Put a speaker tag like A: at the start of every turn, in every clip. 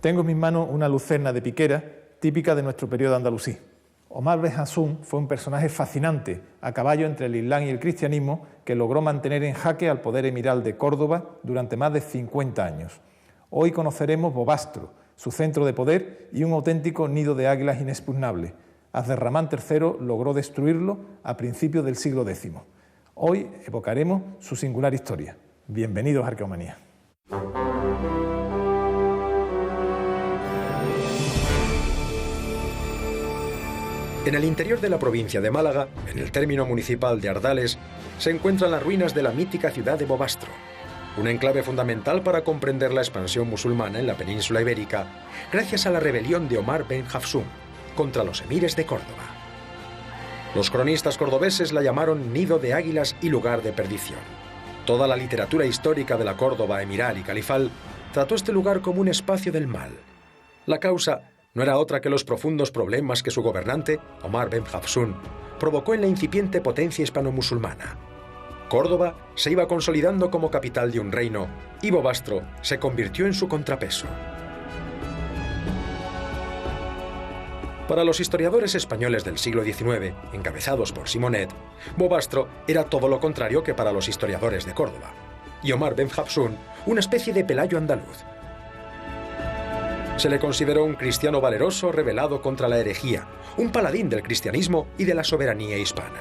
A: Tengo en mis manos una lucerna de piquera típica de nuestro periodo andalusí. Omar Ben Hafsun fue un personaje fascinante, a caballo entre el Islam y el cristianismo, que logró mantener en jaque al poder emiral de Córdoba durante más de 50 años. Hoy conoceremos Bobastro, su centro de poder y un auténtico nido de águilas inexpugnable. Abderramán III logró destruirlo a principios del siglo X. Hoy evocaremos su singular historia. Bienvenidos a Arqueomanía.
B: En el interior de la provincia de Málaga, en el término municipal de Ardales, se encuentran las ruinas de la mítica ciudad de Bobastro, un enclave fundamental para comprender la expansión musulmana en la península ibérica, gracias a la rebelión de Omar Ben Hafsun contra los emires de Córdoba. Los cronistas cordobeses la llamaron nido de águilas y lugar de perdición. Toda la literatura histórica de la Córdoba emiral y califal trató este lugar como un espacio del mal. La causa no era otra que los profundos problemas que su gobernante, Omar Ben Hafsun, provocó en la incipiente potencia hispano-musulmana. Córdoba se iba consolidando como capital de un reino y Bobastro se convirtió en su contrapeso. Para los historiadores españoles del siglo XIX, encabezados por Simonet, Bobastro era todo lo contrario que para los historiadores de Córdoba, y Omar Ben Hafsun una especie de Pelayo andaluz. Se le consideró un cristiano valeroso rebelado contra la herejía, un paladín del cristianismo y de la soberanía hispana.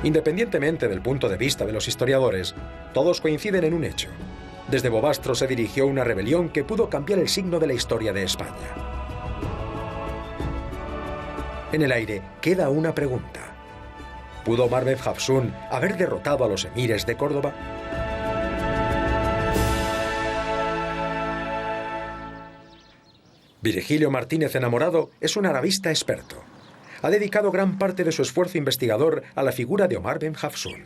B: Independientemente del punto de vista de los historiadores, todos coinciden en un hecho. Desde Bobastro se dirigió una rebelión que pudo cambiar el signo de la historia de España. En el aire queda una pregunta. ¿Pudo Omar Ben Hafsun haber derrotado a los emires de Córdoba? Virgilio Martínez Enamorado es un arabista experto. Ha dedicado gran parte de su esfuerzo investigador a la figura de Omar Ben Hafsun.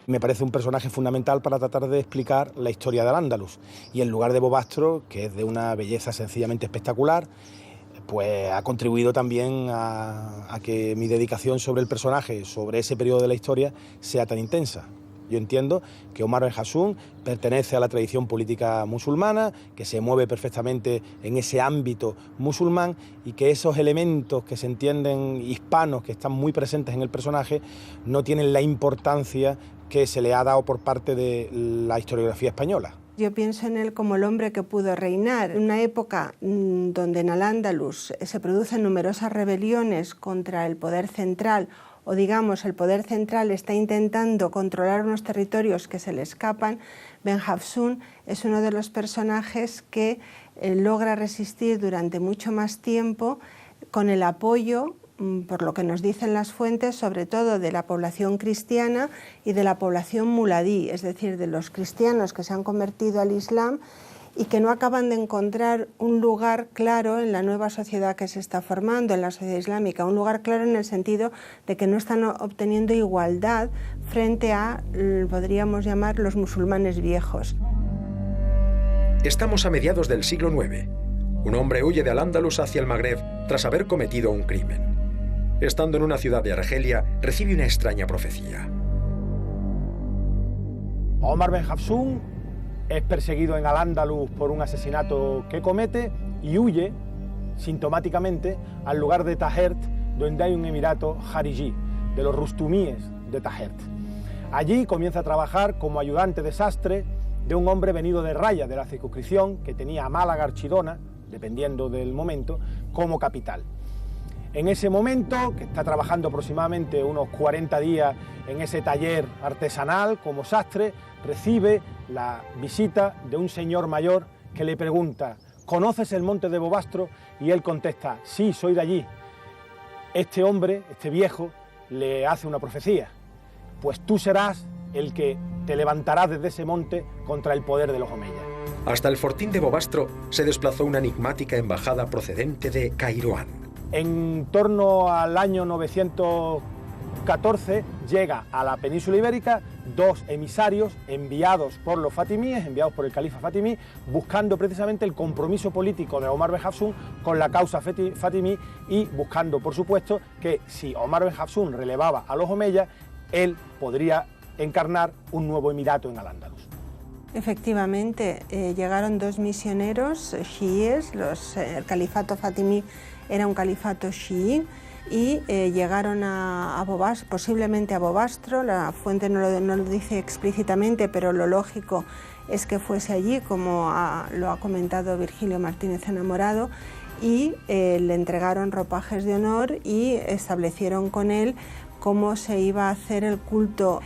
C: Me parece un personaje fundamental para tratar de explicar la historia del Andalus. Y en lugar de Bobastro, que es de una belleza sencillamente espectacular, pues ha contribuido también a que mi dedicación sobre el personaje, sobre ese periodo de la historia, sea tan intensa. Yo entiendo que Omar Ben Hafsun pertenece a la tradición política musulmana, que se mueve perfectamente en ese ámbito musulmán y que esos elementos que se entienden hispanos, que están muy presentes en el personaje, no tienen la importancia que se le ha dado por parte de la historiografía española.
D: Yo pienso en él como el hombre que pudo reinar. En una época donde en Al-Ándalus se producen numerosas rebeliones contra el poder central, o digamos el poder central está intentando controlar unos territorios que se le escapan, Ben Hafsun es uno de los personajes que logra resistir durante mucho más tiempo con el apoyo, por lo que nos dicen las fuentes, sobre todo de la población cristiana y de la población muladí, es decir, de los cristianos que se han convertido al Islam y que no acaban de encontrar un lugar claro en la nueva sociedad que se está formando, en la sociedad islámica, un lugar claro en el sentido de que no están obteniendo igualdad frente a, podríamos llamar, los musulmanes viejos.
B: Estamos a mediados del siglo IX. Un hombre huye de Al-Ándalus hacia el Magreb tras haber cometido un crimen. Estando en una ciudad de Argelia, recibe una extraña profecía.
C: Omar Ben Hafsun es perseguido en Al-Ándalus por un asesinato que comete y huye sintomáticamente al lugar de Tahert, donde hay un emirato jariyí, de los rustumíes de Tahert. Allí comienza a trabajar como ayudante de sastre de un hombre venido de Raya, de la circunscripción, que tenía a Málaga, Archidona, dependiendo del momento, como capital. En ese momento, que está trabajando aproximadamente unos 40 días en ese taller artesanal como sastre, recibe la visita de un señor mayor que le pregunta: ¿conoces el monte de Bobastro? Y él contesta: sí, soy de allí. Este hombre, este viejo, le hace una profecía: pues tú serás el que te levantarás desde ese monte contra el poder de los omeyas.
B: Hasta el fortín de Bobastro se desplazó una enigmática embajada procedente de Cairoán.
C: En torno al año 914 llega a la península ibérica dos emisarios enviados por los fatimíes, enviados por el califa fatimí, buscando precisamente el compromiso político de Omar Ben Hafsun con la causa fatimí y buscando, por supuesto, que si Omar Ben Hafsun relevaba a los omeyas, él podría encarnar un nuevo emirato en Al-Ándalus.
D: Efectivamente, llegaron 2 misioneros chiíes, el califato fatimí era un califato chií, y llegaron a Bobastro, posiblemente a Bobastro. La fuente no lo dice explícitamente, pero lo lógico es que fuese allí, como lo ha comentado Virgilio Martínez Enamorado, y le entregaron ropajes de honor y establecieron con él cómo se iba a hacer el culto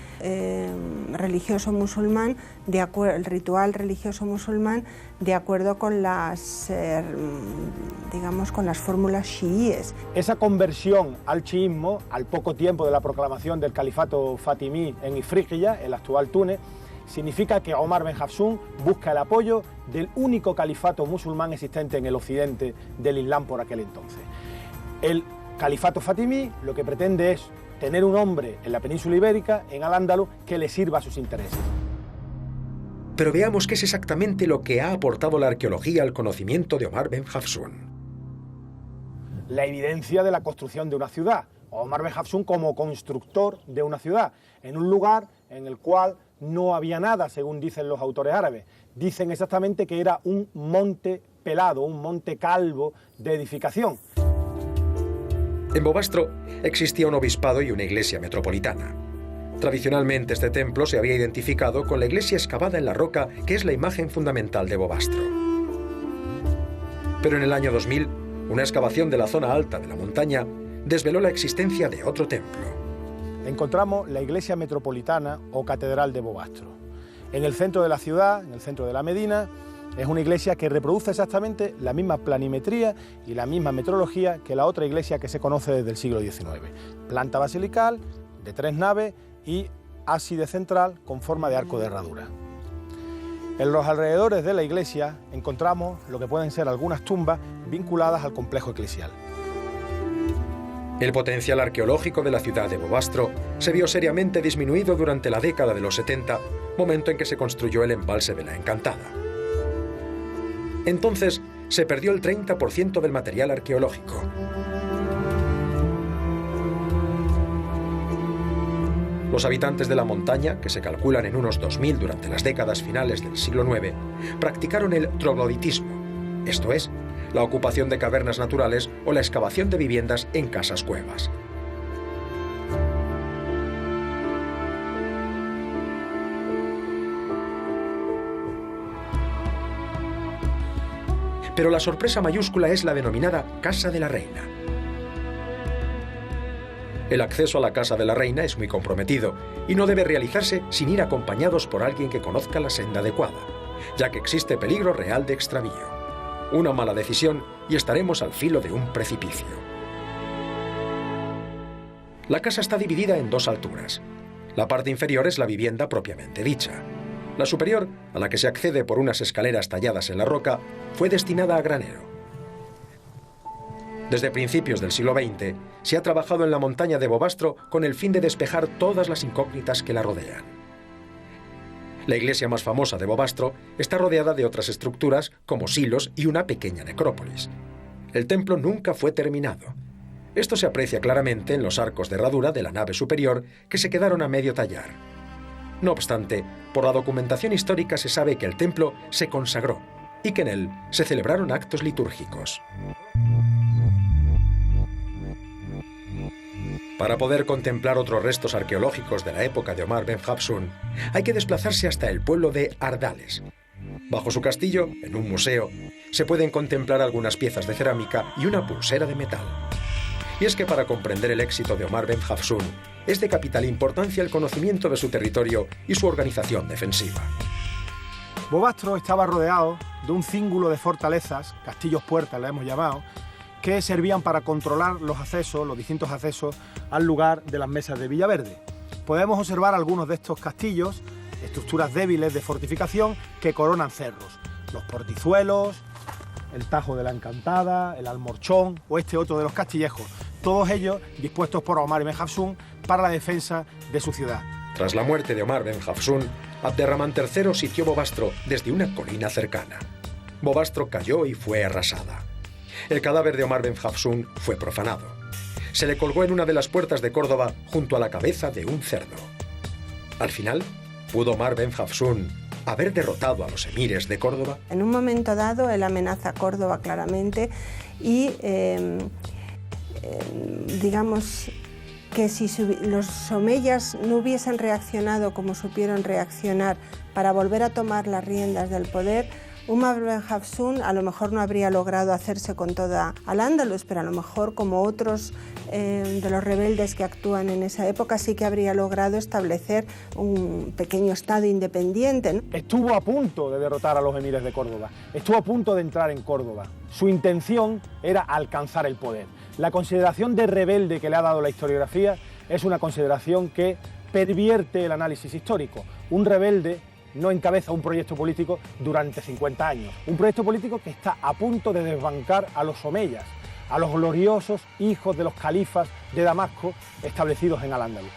D: religioso musulmán, el ritual religioso musulmán, de acuerdo con las fórmulas chiíes.
C: Esa conversión al chiismo, al poco tiempo de la proclamación del califato fatimí en Ifríqiya, el actual Túnez, significa que Omar Ben Hafsun busca el apoyo del único califato musulmán existente en el occidente del Islam por aquel entonces. El califato fatimí lo que pretende es tener un hombre en la península ibérica, en Al-Ándalus, que le sirva a sus intereses.
B: Pero veamos qué es exactamente lo que ha aportado la arqueología al conocimiento de Omar Ben Hafsun.
C: La evidencia de la construcción de una ciudad. Omar Ben Hafsun como constructor de una ciudad, en un lugar en el cual no había nada, según dicen los autores árabes. Dicen exactamente que era un monte pelado, un monte calvo de edificación.
B: En Bobastro existía un obispado y una iglesia metropolitana. Tradicionalmente este templo se había identificado con la iglesia excavada en la roca, que es la imagen fundamental de Bobastro. Pero en el año 2000, una excavación de la zona alta de la montaña desveló la existencia de otro templo.
C: Encontramos la iglesia metropolitana o catedral de Bobastro. En el centro de la ciudad, en el centro de la Medina, es una iglesia que reproduce exactamente la misma planimetría y la misma metrología que la otra iglesia que se conoce desde el siglo XIX. Planta basilical, de 3 naves y ábside central con forma de arco de herradura. En los alrededores de la iglesia encontramos lo que pueden ser algunas tumbas vinculadas al complejo eclesial.
B: El potencial arqueológico de la ciudad de Bobastro se vio seriamente disminuido durante la década de los 70, momento en que se construyó el embalse de la Encantada. Entonces se perdió el 30% del material arqueológico. Los habitantes de la montaña, que se calculan en unos 2000 durante las décadas finales del siglo IX, practicaron el trogloditismo, esto es, la ocupación de cavernas naturales o la excavación de viviendas en casas-cuevas. Pero la sorpresa mayúscula es la denominada Casa de la Reina. El acceso a la Casa de la Reina es muy comprometido y no debe realizarse sin ir acompañados por alguien que conozca la senda adecuada, ya que existe peligro real de extravío. Una mala decisión y estaremos al filo de un precipicio. La casa está dividida en 2 alturas. La parte inferior es la vivienda propiamente dicha. La superior, a la que se accede por unas escaleras talladas en la roca, fue destinada a granero. Desde principios del siglo XX, se ha trabajado en la montaña de Bobastro con el fin de despejar todas las incógnitas que la rodean. La iglesia más famosa de Bobastro está rodeada de otras estructuras como silos y una pequeña necrópolis. El templo nunca fue terminado. Esto se aprecia claramente en los arcos de herradura de la nave superior que se quedaron a medio tallar. No obstante, por la documentación histórica se sabe que el templo se consagró y que en él se celebraron actos litúrgicos. Para poder contemplar otros restos arqueológicos de la época de Omar Ben Hafsun, hay que desplazarse hasta el pueblo de Ardales. Bajo su castillo, en un museo, se pueden contemplar algunas piezas de cerámica y una pulsera de metal. Y es que para comprender el éxito de Omar Ben Hafsun, es de capital importancia el conocimiento de su territorio y su organización defensiva.
C: Bobastro estaba rodeado de un cíngulo de fortalezas, castillos-puertas le hemos llamado, que servían para controlar los accesos, los distintos accesos al lugar de las mesas de Villaverde. Podemos observar algunos de estos castillos, estructuras débiles de fortificación que coronan cerros. Los portizuelos, el Tajo de la Encantada, el Almorchón o este otro de los Castillejos, todos ellos dispuestos por Omar Ben Hafsun para la defensa de su ciudad.
B: Tras la muerte de Omar Ben Hafsun, Abderramán III sitió Bobastro desde una colina cercana. Bobastro cayó y fue arrasada. El cadáver de Omar Ben Hafsun fue profanado. Se le colgó en una de las puertas de Córdoba junto a la cabeza de un cerdo. Al final, ¿pudo Omar Ben Hafsun haber derrotado a los emires de Córdoba?
D: En un momento dado él amenaza a Córdoba claramente y digamos que si los omeyas no hubiesen reaccionado como supieron reaccionar para volver a tomar las riendas del poder, Umar Ben Hafsun a lo mejor no habría logrado hacerse con toda Al-Ándalus, pero a lo mejor, como otros de los rebeldes que actúan en esa época, sí que habría logrado establecer un pequeño estado independiente, ¿no?
C: Estuvo a punto de derrotar a los emires de Córdoba, estuvo a punto de entrar en Córdoba. Su intención era alcanzar el poder. La consideración de rebelde que le ha dado la historiografía es una consideración que pervierte el análisis histórico. Un rebelde no encabeza un proyecto político durante 50 años. Un proyecto político que está a punto de desbancar a los omeyas, a los gloriosos hijos de los califas de Damasco establecidos en Al-Ándalus.